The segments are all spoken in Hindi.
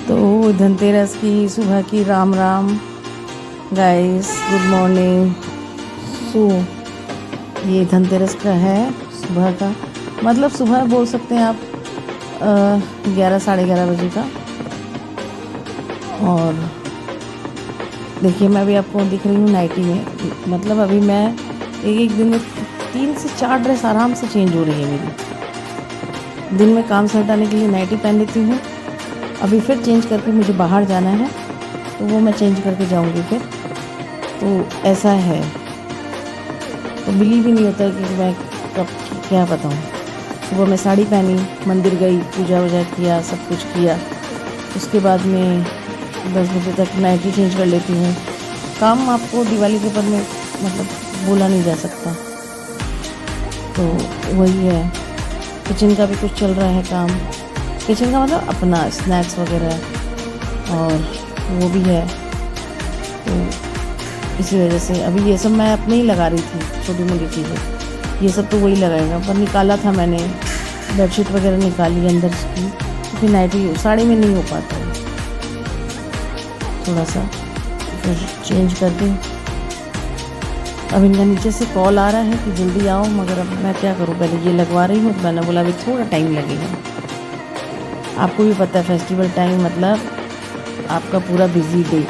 तो धनतेरस की सुबह की Ram Ram guys, good morning. So ये धनतेरस का है सुबह का, मतलब सुबह बोल सकते हैं आप 11 साढ़े 11 बजे का। और देखिए मैं अभी आपको दिख रही हूँ नाइटी में, मतलब अभी मैं एक दिन में 3 से 4 ड्रेस आराम से चेंज हो रही है मेरी। दिन में काम से हटाने के लिए नाइटी पहन लेती हूँ, अभी फिर चेंज करके मुझे बाहर जाना है तो वो मैं चेंज करके जाऊंगी फिर। तो ऐसा है, तो बिलीव ही नहीं होता कि मैं कब क्या बताऊँ। सुबह मैं साड़ी पहनी, मंदिर गई, पूजा वूजा किया, सब कुछ किया। उसके बाद में 10 बजे तक नाइटी चेंज कर लेती हूँ। काम आपको दिवाली के ऊपर में मतलब बोला नहीं जा सकता, तो वही है। किचन का भी कुछ चल रहा है काम, किचन का मतलब अपना स्नैक्स वगैरह, और वो भी है। तो इसी वजह से अभी ये सब मैं अपने ही लगा रही थी, छोटी मोटी चीज़ें, ये सब तो वही लगाएगा। पर निकाला था मैंने, बेडशीट वगैरह निकाली अंदर की, तो फिर नाइटी साड़ी में नहीं हो पाता है, थोड़ा सा फिर चेंज कर दी। अब इनका नीचे से कॉल आ रहा है कि जल्दी आओ, मगर अब मैं क्या करूँ, पहले ये लगवा रही हूँ तो मैंने बोला अभी थोड़ा टाइम लगेगा। आपको भी पता है फेस्टिवल टाइम मतलब आपका पूरा बिजी डे,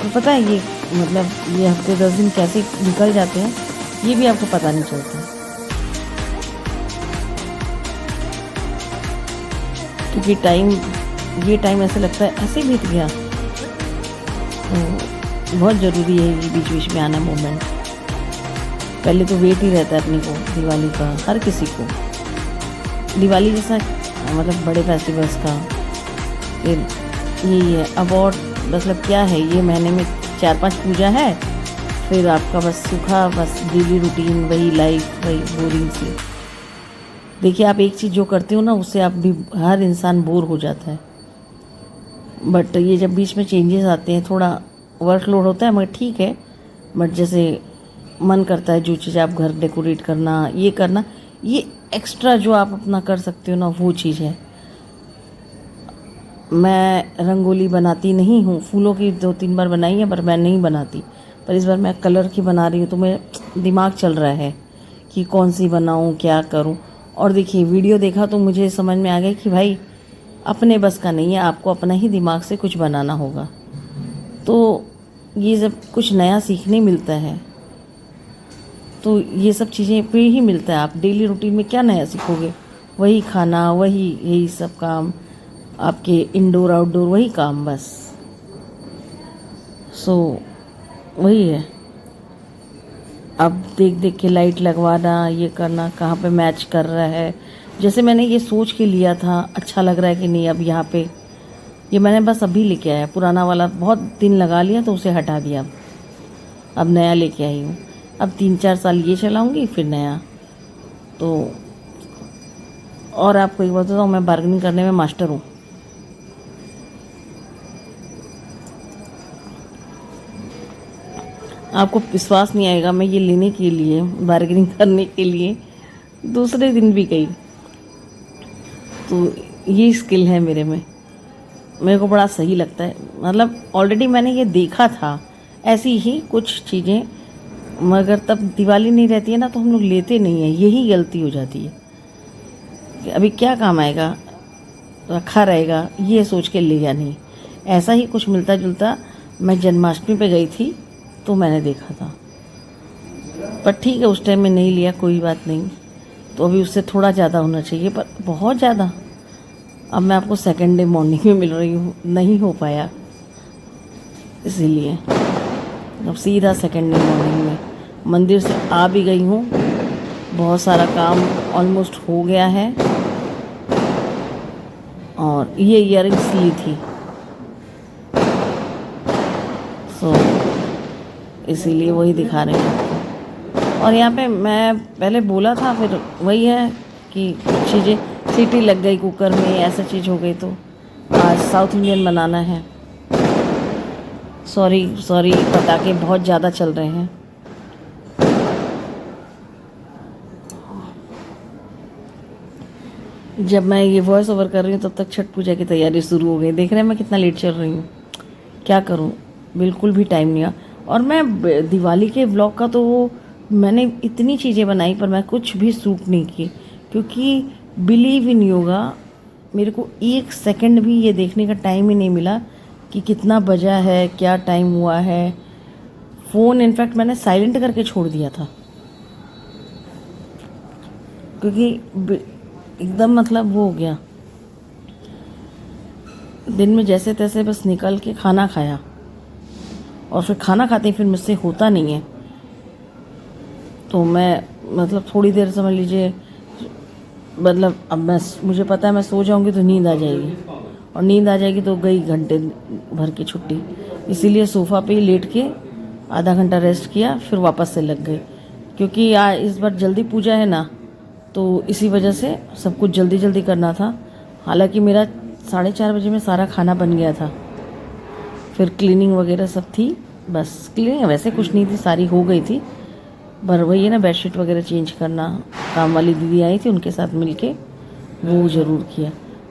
तो पता है ये मतलब ये हफ्ते 10 दिन कैसे निकल जाते हैं ये भी आपको पता नहीं चलता, क्योंकि ये टाइम ऐसे लगता है ऐसे बीत गया। तो बहुत ज़रूरी है ये बीच बीच में आना मोमेंट। पहले तो वेट ही रहता है अपने को दिवाली का, हर किसी को दिवाली जैसा मतलब बड़े फेस्टिवल्स का। फिर यही है अब, और मतलब क्या है, ये महीने में 4-5 पूजा है, फिर आपका बस सूखा, बस डेली रूटीन, वही लाइफ, वही बोरिंग सी। देखिए आप एक चीज़ जो करते हो ना, उससे आप भी हर इंसान बोर हो जाता है। बट ये जब बीच में चेंजेस आते हैं, थोड़ा वर्कलोड होता है, मगर ठीक है। बट जैसे मन करता है जो चीज़ आप घर डेकोरेट करना, ये करना, ये एक्स्ट्रा जो आप अपना कर सकते हो ना, वो चीज़ है। मैं रंगोली बनाती नहीं हूँ, फूलों की 2-3 बार बनाई है पर मैं नहीं बनाती। पर इस बार मैं कलर की बना रही हूँ, तो मेरा दिमाग चल रहा है कि कौन सी बनाऊँ, क्या करूँ। और देखिए वीडियो देखा तो मुझे समझ में आ गया कि भाई अपने बस का नहीं है, आपको अपना ही दिमाग से कुछ बनाना होगा। तो ये जब कुछ नया सीखने मिलता है, तो ये सब चीज़ें पे ही मिलता है। आप डेली रूटीन में क्या नया सीखोगे, वही खाना, वही यही सब काम, आपके इंडोर आउटडोर वही काम बस। सो वही है, अब देख देख के लाइट लगवाना, ये करना, कहाँ पे मैच कर रहा है। जैसे मैंने ये सोच के लिया था, अच्छा लग रहा है कि नहीं। अब यहाँ पे ये मैंने बस अभी लेके आया, पुराना वाला बहुत दिन लगा लिया तो उसे हटा दिया। अब नया लेके आई हूँ, अब 3-4 साल ये चलाऊँगी फिर नया। तो और आपको एक बात बताऊँ, मैं बार्गेनिंग करने में मास्टर हूँ। आपको विश्वास नहीं आएगा, मैं ये लेने के लिए, बार्गेनिंग करने के लिए दूसरे दिन भी गई। तो ये स्किल है मेरे में, मेरे को बड़ा सही लगता है। मतलब ऑलरेडी मैंने ये देखा था ऐसी ही कुछ चीज़ें, मगर तब दिवाली नहीं रहती है ना, तो हम लोग लेते नहीं हैं, यही गलती हो जाती है कि अभी क्या काम आएगा, रखा रहेगा, ये सोच के लिया नहीं। ऐसा ही कुछ मिलता जुलता मैं जन्माष्टमी पे गई थी तो मैंने देखा था, पर ठीक है उस टाइम में नहीं लिया, कोई बात नहीं। तो अभी उससे थोड़ा ज़्यादा होना चाहिए, पर बहुत ज़्यादा। अब मैं आपको सेकेंड डे मॉर्निंग में मिल रही हूँ, नहीं हो पाया, इसीलिए अब सीधा सेकेंड डे मॉर्निंग में मंदिर से आ भी गई हूँ। बहुत सारा काम ऑलमोस्ट हो गया है, और ये इयररिंग्स ली थी, सो इसीलिए वही दिखा रही हूँ। और यहाँ पे मैं पहले बोला था, फिर वही है कि कुछ चीज़ें सीटी लग गई कुकर में, ऐसा चीज़ हो गई। तो आज साउथ इंडियन बनाना है। सॉरी पटाखे बहुत ज़्यादा चल रहे हैं। जब मैं ये वॉइस ओवर कर रही हूँ तब तक छठ पूजा की तैयारी शुरू हो गई। देख रहे हैं मैं कितना लेट चल रही हूँ। क्या करूँ, बिल्कुल भी टाइम नहीं आ। और मैं दिवाली के व्लॉग का तो मैंने इतनी चीज़ें बनाई पर मैं कुछ भी शूट नहीं की, क्योंकि बिलीव इन योगा मेरे को एक सेकंड भी ये देखने का टाइम ही नहीं मिला कि कितना बजा है, क्या टाइम हुआ है। फ़ोन इनफैक्ट मैंने साइलेंट करके छोड़ दिया था, क्योंकि एकदम मतलब वो हो गया। दिन में जैसे तैसे बस निकल के खाना खाया, और फिर खाना खाते ही फिर मुझसे होता नहीं है। तो मैं मतलब थोड़ी देर समझ लीजिए, मतलब अब मुझे पता है मैं सो जाऊंगी तो नींद आ जाएगी, और नींद आ जाएगी तो गई घंटे भर की छुट्टी। इसीलिए सोफ़ा पे ही लेट के आधा घंटा रेस्ट किया, फिर वापस से लग गए। क्योंकि इस बार जल्दी पूजा है ना, तो इसी वजह से सब कुछ जल्दी जल्दी करना था। हालांकि मेरा 4:30 बजे में सारा खाना बन गया था। फिर क्लीनिंग वगैरह सब थी, बस क्लीनिंग वैसे कुछ नहीं थी, सारी हो गई थी। पर वही है ना, बेडशीट वगैरह चेंज करना, काम वाली दीदी आई थी उनके साथ मिलके वो ज़रूर किया।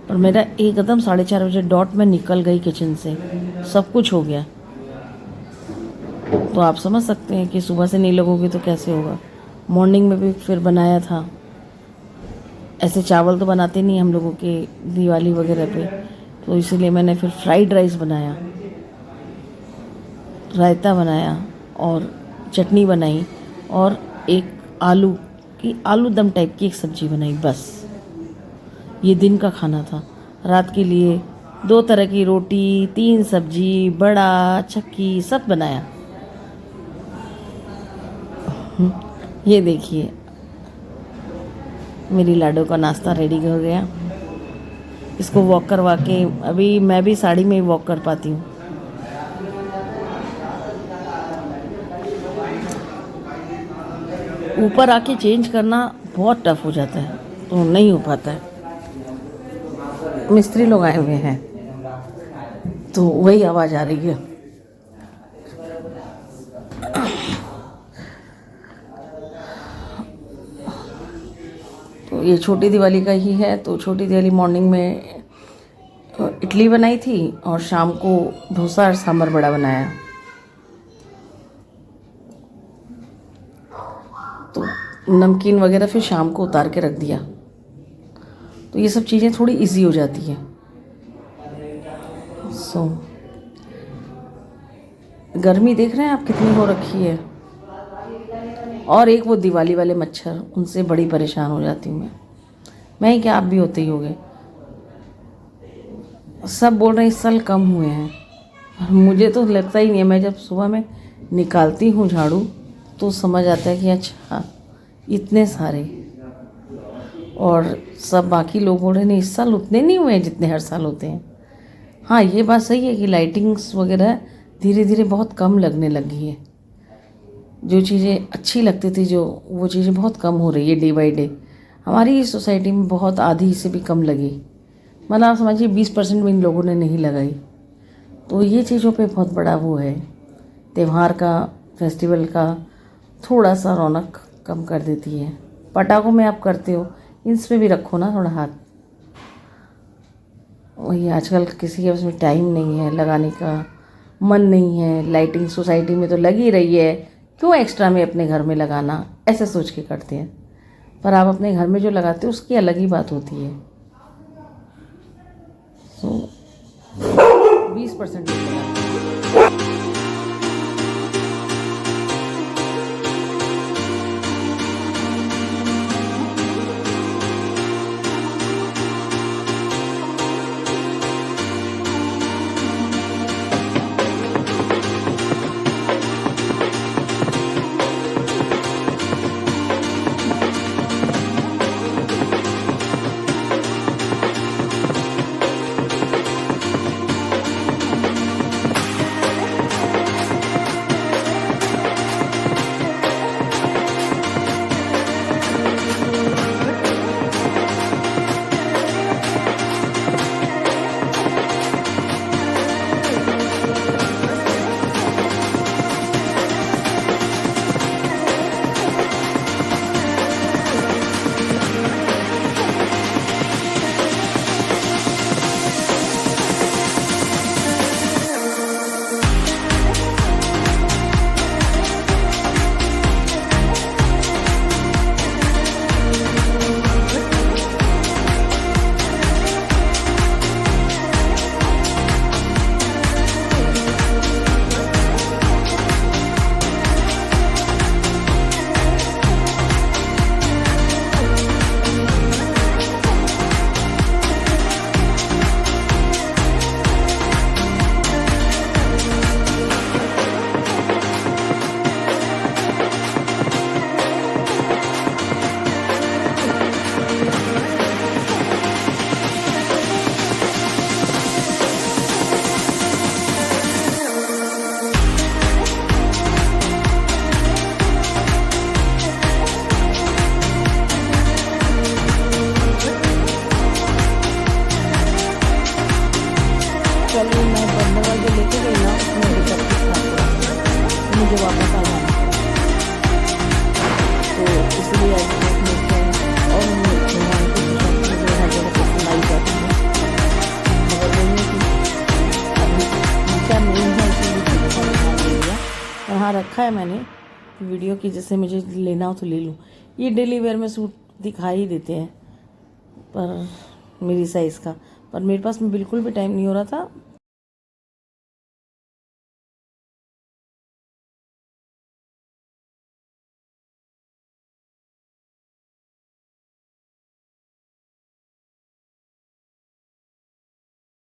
पर मेरा एकदम 4:30 बजे डॉट में निकल गई किचन से, सब कुछ हो गया। तो आप समझ सकते हैं कि सुबह से नहीं लगोगे तो कैसे होगा। मॉर्निंग में भी फिर बनाया था। ऐसे चावल तो बनाते नहीं हम लोगों के दिवाली वगैरह पे, तो इसीलिए मैंने फिर फ्राइड राइस बनाया, रायता बनाया और चटनी बनाई, और एक आलू दम टाइप की एक सब्ज़ी बनाई। बस ये दिन का खाना था। रात के लिए 2 तरह की रोटी, 3 सब्जी, बड़ा चक्की सब बनाया। ये देखिए मेरी लाडो का नाश्ता रेडी हो गया। इसको वॉक करवा के अभी मैं भी साड़ी में ही वॉक कर पाती हूँ। ऊपर आके चेंज करना बहुत टफ हो जाता है, तो नहीं हो पाता है। मिस्त्री लोग आए हुए हैं तो वही आवाज़ आ रही है। तो ये छोटी दिवाली का ही है। तो छोटी दिवाली मॉर्निंग में इडली बनाई थी, और शाम को डोसा और सांभर बड़ा बनाया। तो नमकीन वगैरह फिर शाम को उतार के रख दिया। तो ये सब चीज़ें थोड़ी इजी हो जाती हैं। गर्मी देख रहे हैं आप कितनी हो रखी है। और एक वो दिवाली वाले मच्छर, उनसे बड़ी परेशान हो जाती हूँ मैं ही क्या, आप भी होते ही होंगे। सब बोल रहे हैं इस साल कम हुए हैं, मुझे तो लगता ही नहीं है। मैं जब सुबह में निकालती हूँ झाड़ू तो समझ आता है कि अच्छा इतने सारे। और सब बाकी लोग बोल रहे हैं इस साल उतने नहीं हुए हैं जितने हर साल होते हैं। हाँ, ये बात सही है कि लाइटिंग्स वगैरह धीरे धीरे बहुत कम लगने लगी है। जो चीज़ें अच्छी लगती थी वो चीज़ें बहुत कम हो रही है डे बाई डे। हमारी सोसाइटी में बहुत आधी से भी कम लगी, मतलब आप समझिए 20% भी इन लोगों ने नहीं लगाई। तो ये चीज़ों पे बहुत बड़ा वो है, त्यौहार का, फेस्टिवल का थोड़ा सा रौनक कम कर देती है। पटाखों में आप करते हो, इसमें भी रखो ना थोड़ा हाथ। वही आजकल किसी के उसमें टाइम नहीं है, लगाने का मन नहीं है। लाइटिंग सोसाइटी में तो लगी रही है, क्यों एक्स्ट्रा में अपने घर में लगाना, ऐसे सोच के करते हैं। पर आप अपने घर में जो लगाते हो उसकी अलग ही बात होती है। 20% वापस आ जाना, तो इसलिए आज देखते हैं। और भगवान की शॉप मुझे हर जगह पसंद आई जाती है, मगर वही है कि अभी इच्छा नहीं है, इसीलिए थोड़ा सा ध्यान दे दिया। और हाँ, रखा है मैंने वीडियो की, जैसे मुझे लेना हो तो ले लूँ। ये डेली वेयर में सूट दिखाई ही देते हैं पर मेरी साइज़ का, पर मेरे पास में बिल्कुल भी टाइम नहीं हो रहा था